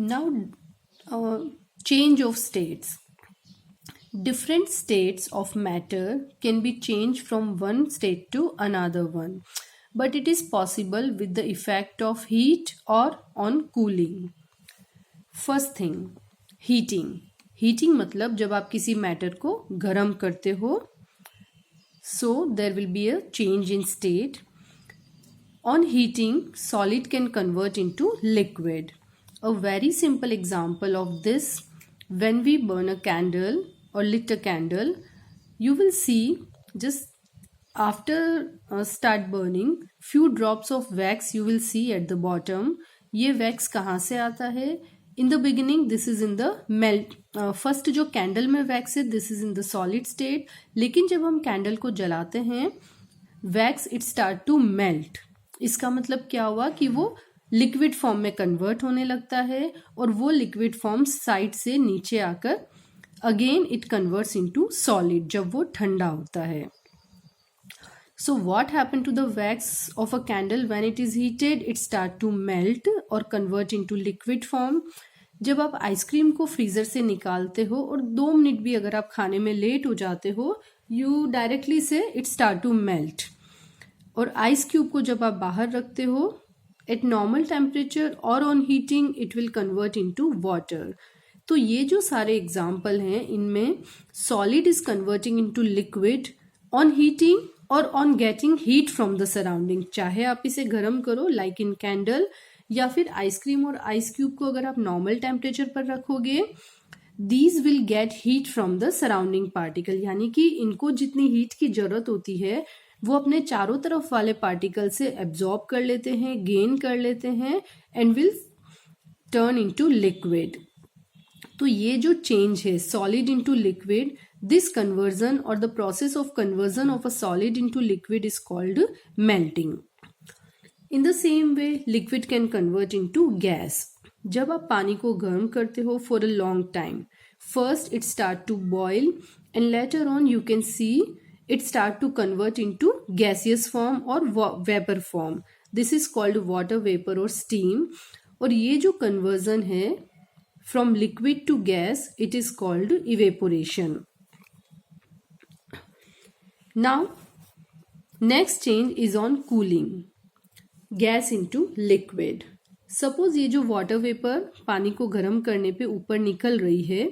Now, change of states. Different states of matter can be changed from one state to another one, but it is possible with the effect of heat or on cooling. First thing, heating. Heating मतलब जब आप किसी matter को गर्म करते हो, so there will be a change in state. On heating, solid can convert into liquid. A very simple example of this, when we burn a candle or lit a candle, you will see just after start burning, few drops of wax you will see at the bottom. ये wax कहाँ से आता है? In the beginning, this is in the melt. First जो candle में wax है, this is in the solid state. लेकिन जब हम कैंडल को जलाते हैं, wax it start to melt. इसका मतलब क्या हुआ कि वो लिक्विड फॉर्म में कन्वर्ट होने लगता है और वो लिक्विड फॉर्म साइड से नीचे आकर again it converts into solid जब वो ठंडा होता है. So what happened to the wax of a candle when it is heated? It start to melt or convert into liquid form. जब आप आइसक्रीम को फ्रीजर से निकालते हो और 2 मिनट भी अगर आप खाने में लेट हो जाते हो, यू डायरेक्टली से इट स्टार्ट टू मेल्ट. और आइस क्यूब को जब आप बाहर रखते हो एट नॉर्मल टेम्परेचर और on heating it will convert into water. तो ये जो सारे एग्जाम्पल हैं इनमें solid is converting into liquid on heating और on getting heat from the surrounding. चाहे आप इसे गर्म करो लाइक इन कैंडल, या फिर आइसक्रीम और आइस क्यूब को अगर आप नॉर्मल टेम्परेचर पर रखोगे, these will get heat from the surrounding particle. यानी कि इनको जितनी हीट की जरूरत होती है वो अपने चारों तरफ वाले पार्टिकल से एब्जॉर्ब कर लेते हैं, गेन कर लेते हैं and will turn into liquid. तो ये जो चेंज है solid into liquid, this conversion or the process of conversion of a solid into liquid is called melting. In the same way, liquid can convert into gas. जब आप पानी को गर्म करते हो for a long time, first it start to boil and later on you can see it start to convert into gaseous form or vapor form. This is called water vapor or steam. और ये जो conversion है from liquid to gas, it is called evaporation. Now, next change is on cooling. Gas into liquid. Suppose ये जो water vapor पानी को गर्म करने पे ऊपर निकल रही है.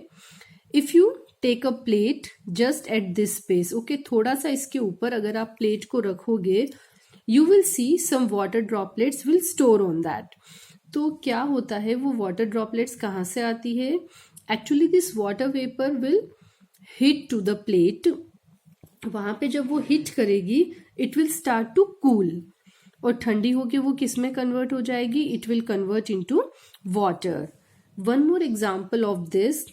If you take a plate just at this space, okay, थोड़ा सा इसके ऊपर अगर आप प्लेट को रखोगे, you will see some water droplets will store on that. तो क्या होता है, वो water droplets कहाँ से आती है? Actually, this water vapor will hit to the plate. वहां पे जब वो हिट करेगी it will start to cool और ठंडी होके वो किस में कन्वर्ट हो जाएगी? It will convert into water. One more example of this,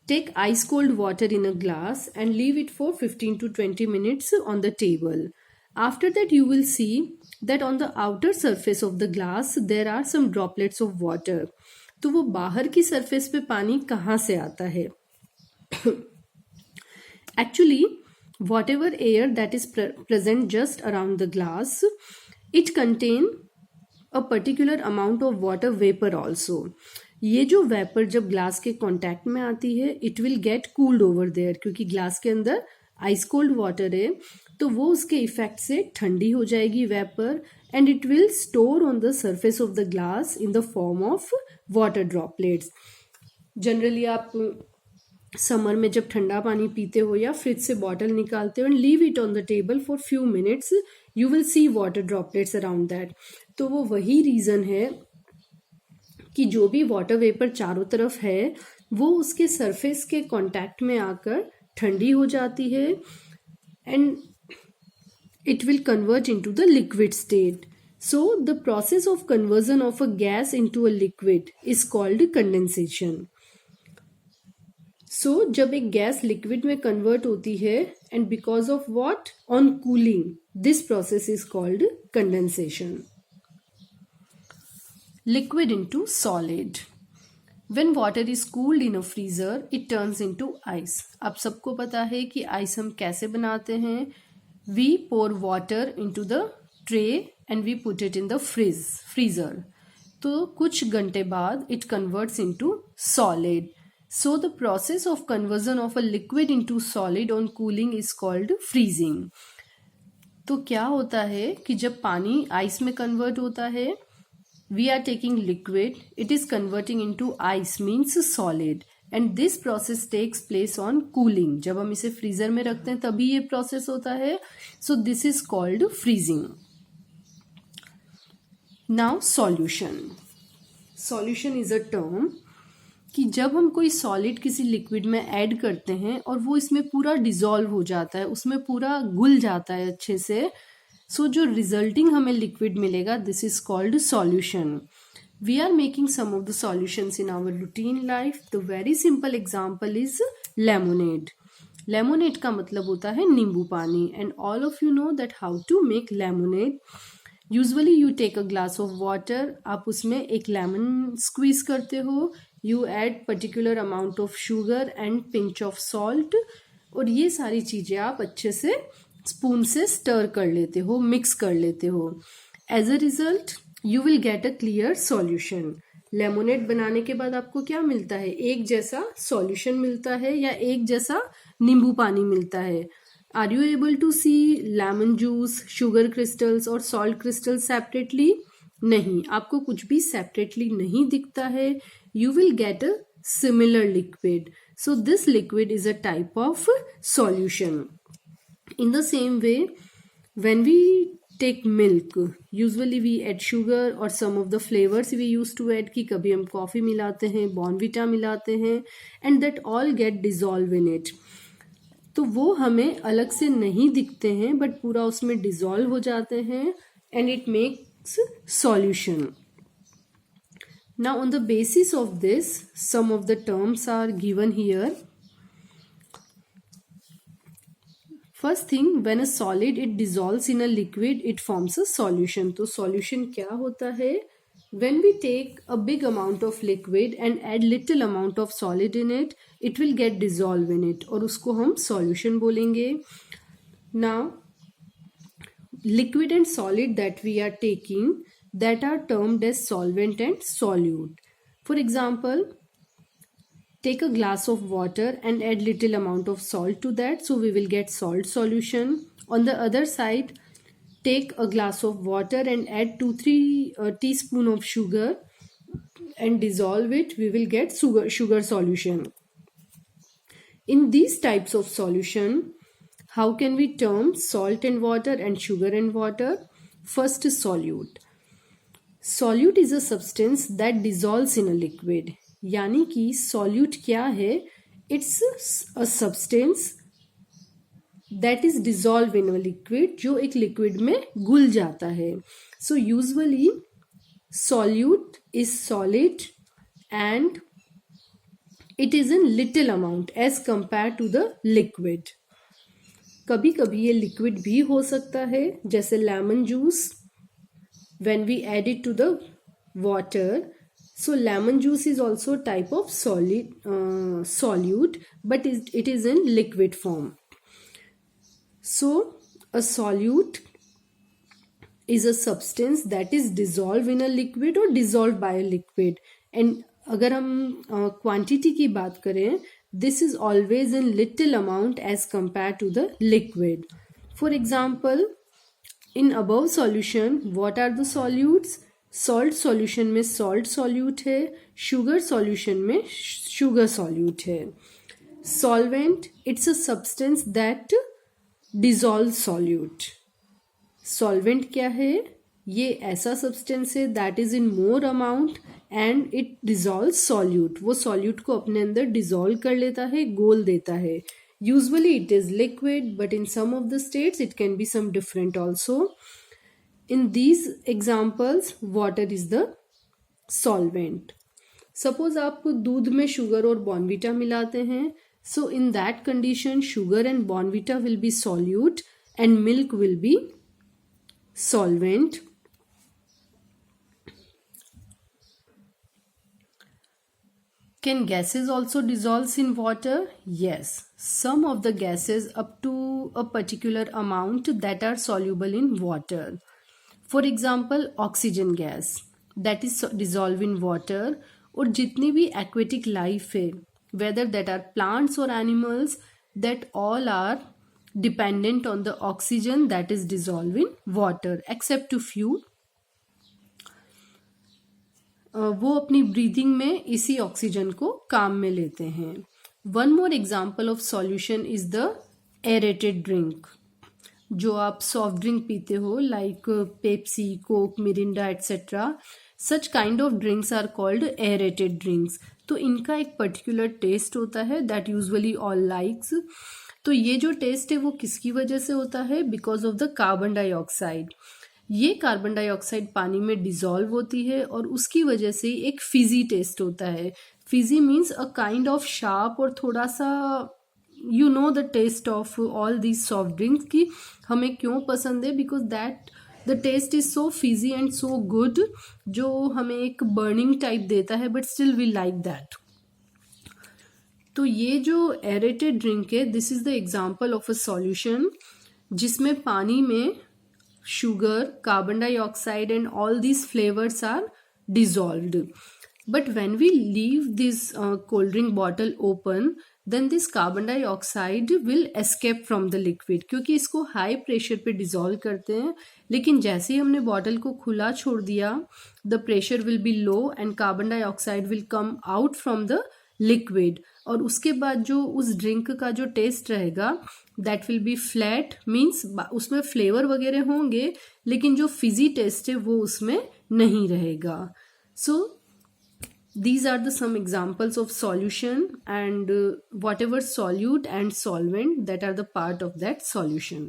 take ice cold water in a glass and leave it for 15 to 20 minutes on the table. After that you will see that on the outer surface of the glass there are some droplets of water. तो वो बाहर की surface पे पानी कहाँ से आता है? Actually, whatever air that is present just around the glass, it contain a particular amount of water vapor also. ये जो वेपर जब ग्लास के कांटेक्ट में आती है it will get cooled over there, क्योंकि ग्लास के अंदर आइस कोल्ड वाटर है तो वो उसके इफेक्ट से ठंडी हो जाएगी vapour and it will store on the surface of the glass in the form of water droplets. Generally आप समर में जब ठंडा पानी पीते हो या फ्रिज से बॉटल निकालते हो and leave it on the table for few minutes, you will see water droplets around that. तो वो वही रीजन है कि जो भी वाटर वेपर चारों तरफ है वो उसके सरफेस के कांटेक्ट में आकर ठंडी हो जाती है and it will convert into the liquid state. So the process of conversion of a gas into a liquid is called condensation. So जब एक गैस लिक्विड में कन्वर्ट होती है and because of what? On cooling, this process is called condensation. Liquid into solid. When water is cooled in a freezer, it turns into ice. अब सबको पता है कि आइस हम कैसे बनाते हैं. We pour water into the tray and we put it in the freezer. तो कुछ घंटे बाद it converts into solid. So the process of conversion of a liquid into solid on cooling is called freezing. तो क्या होता है कि जब पानी आइस में कन्वर्ट होता है, we are taking liquid, it is converting into ice means solid, and this process takes place on cooling. जब हम इसे फ्रीजर में रखते हैं तभी ये प्रोसेस होता है. So this is called freezing. Now solution. Solution is a term कि जब हम कोई सॉलिड किसी लिक्विड में ऐड करते हैं और वो इसमें पूरा डिजॉल्व हो जाता है, उसमें पूरा घुल जाता है अच्छे से, सो जो रिजल्टिंग हमें लिक्विड मिलेगा, this is called solution. We are making some of the solutions in our routine life. The very simple example is lemonade. Lemonade का मतलब होता है नींबू पानी, and all of you know that how to make lemonade. Usually you take a glass of water, आप उसमें एक lemon squeeze करते हो, you add particular amount of sugar and pinch of salt, और ये सारी चीजें आप अच्छे से स्पून से स्टर कर लेते हो, मिक्स कर लेते हो. As a result you will get a clear solution. Lemonade बनाने के बाद आपको क्या मिलता है? एक जैसा सॉल्यूशन मिलता है या एक जैसा नींबू पानी मिलता है. Are you able to see lemon juice, sugar crystals और सॉल्ट क्रिस्टल सेपरेटली? नहीं, आपको कुछ भी सेपरेटली नहीं दिखता है. You will get a similar liquid. So this liquid is a type of solution. In the same way, when we take milk, usually we add sugar or some of the flavors we used to add, कि कभी हम coffee मिलाते हैं, Bournvita मिलाते हैं, and that all get dissolved in it. तो वो हमें अलग से नहीं दिखते हैं, बट पूरा उसमें डिजॉल्व हो जाते हैं, and it makes solution. Now on the basis of this, some of the terms are given here. First thing, when a solid it dissolves in a liquid, it forms a solution. तो solution क्या होता है? When we take a big amount of liquid and add little amount of solid in it, it will get dissolved in it, और उसको हम solution बोलेंगे. Now, liquid and solid that we are taking, that are termed as solvent and solute. For example, take a glass of water and add little amount of salt to that, so we will get salt solution. On the other side, take a glass of water and add 2-3 teaspoon of sugar and dissolve it, we will get sugar solution. In these types of solution, how can we term salt and water and sugar and water? First is solute. Solute is a substance that dissolves in a liquid. यानी कि solute क्या है? It's a substance that is dissolved in a liquid, जो एक liquid में घुल जाता है. So usually solute is solid and it is in little amount as compared to the liquid. कभी कभी ये liquid भी हो सकता है, जैसे lemon juice. When we add it to the water, so lemon juice is also a type of solute, but it is in liquid form. So a solute is a substance that is dissolved in a liquid or dissolved by a liquid. And अगर हम quantity की बात करें, this is always in little amount as compared to the liquid. For example, in above solution, what are the solutes? Salt solution में salt solute है, sugar solution में sugar solute है. Solvent, it's a substance that dissolves solute. Solvent क्या है? ये ऐसा substance है that is in more amount and it dissolves solute. वो solute को अपने अंदर dissolve कर लेता है, घोल देता है. Usually it is liquid, but in some of the states it can be some different also. In these examples, water is the solvent. Suppose आप दूध में शुगर और बॉर्नविटा मिलाते हैं, so in that condition sugar and bonnvita will be solute and milk will be solvent. Can gases also dissolve in water? Yes, some of the gases up to a particular amount that are soluble in water. For example, oxygen gas. That is dissolve in water, और जितनी भी aquatic life है, whether that are plants or animals, that all are dependent on the oxygen that is dissolved in water, except to few. वो अपनी breathing में इसी oxygen को काम में लेते हैं. One more example of solution is the aerated drink. जो आप सॉफ्ट ड्रिंक पीते हो, like Pepsi, Coke, Mirinda etcetera, such kind of drinks are called aerated drinks. तो इनका एक पर्टिकुलर टेस्ट होता है दैट यूजुअली ऑल लाइक्स. तो ये जो टेस्ट है वो किसकी वजह से होता है? Because of the carbon dioxide. ये कार्बन डाइऑक्साइड पानी में डिसॉल्व होती है और उसकी वजह से एक फिजी टेस्ट होता है. Fizzy means a kind of sharp, और थोड़ा सा you know the taste of all these soft drinks की हमें क्यों पसंद है, because that the taste is so fizzy and so good, जो हमें एक बर्निंग टाइप देता है, but still we like that. तो ये जो एरेटेड ड्रिंक है, this is the example of a solution जिसमें पानी में sugar, carbon dioxide and all these flavors are dissolved. But when we leave this cold drink bottle open, then this carbon dioxide will escape from the liquid, क्योंकि इसको high pressure पे dissolve करते हैं. लेकिन जैसे ही हमने बॉटल को खुला छोड़ दिया, the pressure will be low and carbon dioxide will come out from the liquid. और उसके बाद जो उस ड्रिंक का जो टेस्ट रहेगा that will be flat, means उसमें फ्लेवर वगैरह होंगे लेकिन जो फिजी टेस्ट है वो उसमें नहीं रहेगा. सो these are the some examples of solution and whatever solute and solvent that are the part of that solution.